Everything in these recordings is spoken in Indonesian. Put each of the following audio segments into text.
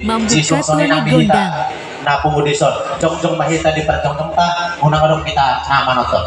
Membuka tuan gondang. Na pungudison, jong mahita di perjong ta, unang kita nama nonton.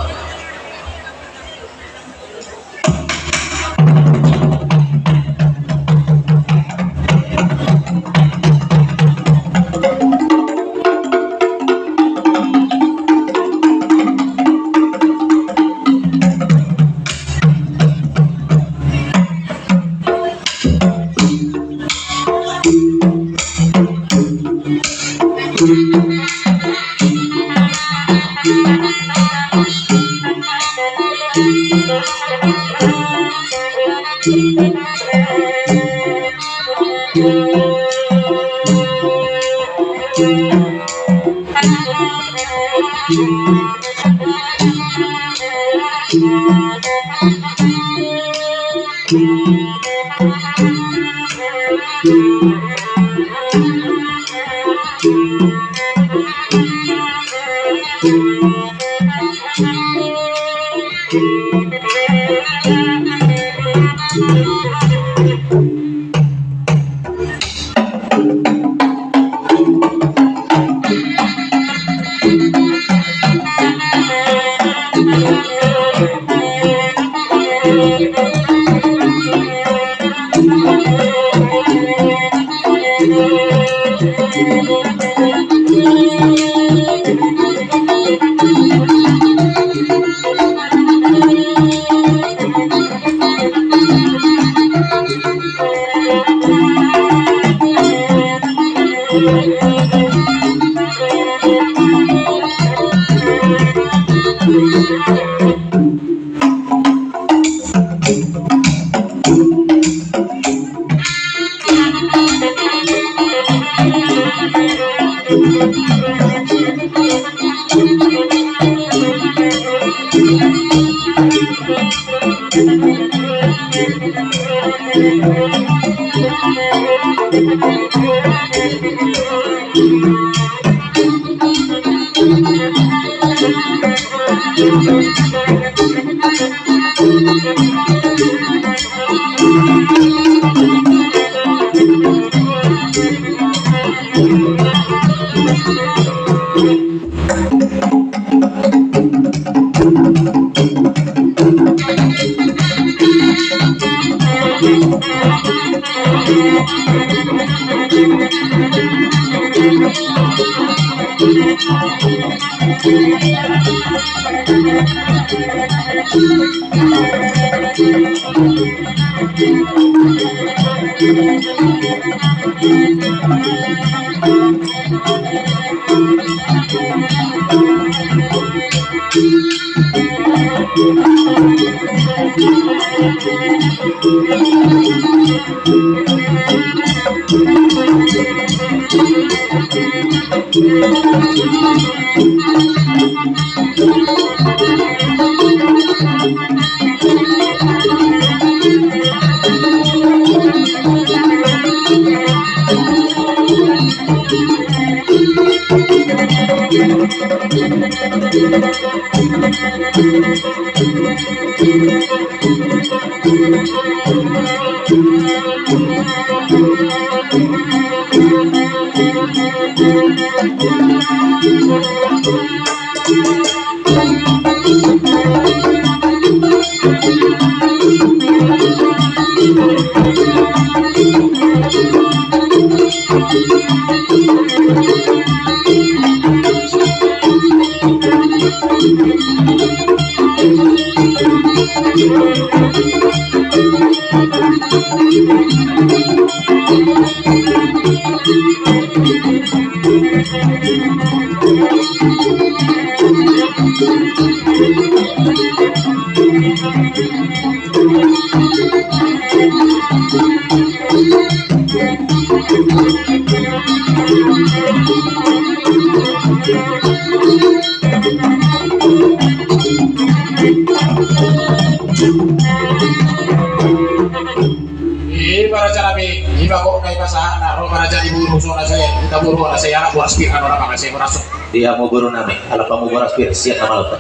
Dia mau guru nami, kalau kamu boras bir siap nama lo.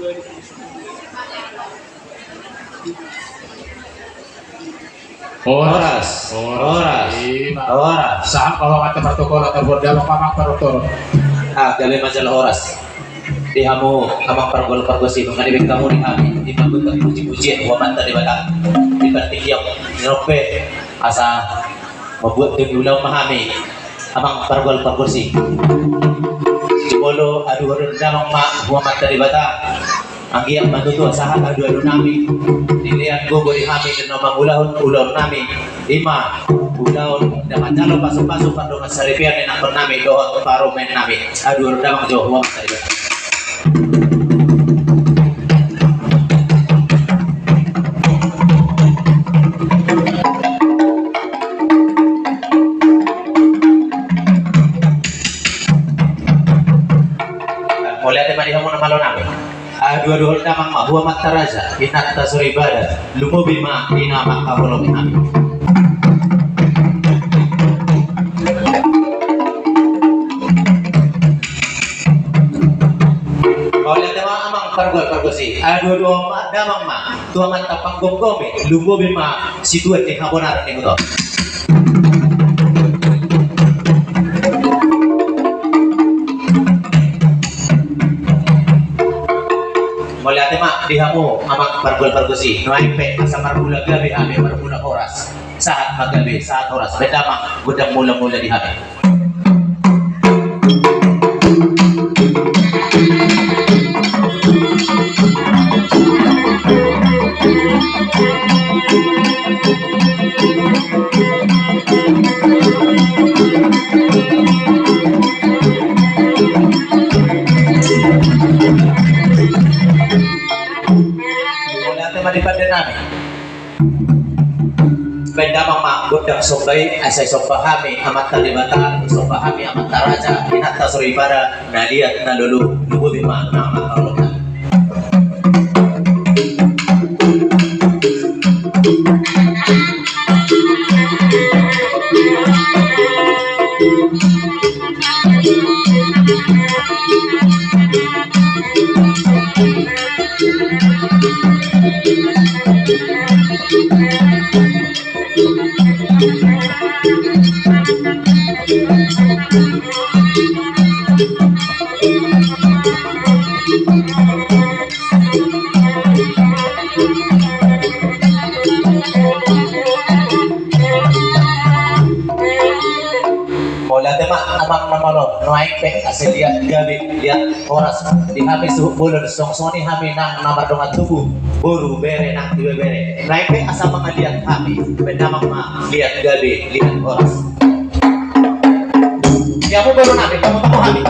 Oras. Oras. Oras. Saan kawangan protokol atau berdamang pamang perutoro. Galing masalah oras. Di hamu amang pargol-pargosi mengalibig kamu di kami di pagbuntang puji-pujian huwaman tadi bata di partik yang nirope asa mabuat di ulang mahami amang pargol-pargosi Jibolo adu-adu damang ma huwaman tadi bata ang iyang matuto asahan adu-adu nami dilihat gugo di kami dan nomang ulahon nami lima ulahon dapat jalo pasok-pasok pandungan saripian yang nakon nami dohot paromen nami adu-adu damang jo huwaman tadi bata. Mulai dari mana kamu nama lo nabi? Dua-dua nama mak buah mata raja, inat tasuri badan, lumo bima ina mak kaholo nabi. Mulai dari mana amang pargol-pargosi? Dua-dua mak damang mak, tua mata panggung gome, lumo bima situat di habonar nih gitu. Mulai tema dihamu amang pargol-pargosi nuaipe asa marbula gabi ame marbula oras saat magabi saat oras bedamang gudang mula-mula dihami. Daripada nami benda mama godang sobai asai sopahami amat talibata sopahami amat taraja inat tasuri pada naliat nalulu lubu bima nama Allah. Abang namalo noaik pe asal lihat gabi lihat oras di habis bulan songsoni hami nang namar dongat tubuh buru bere nang tiba bere naik pe asal mengaliat hami bendamang ma lihat gabi lihat oras kamu baru nabi kamu hami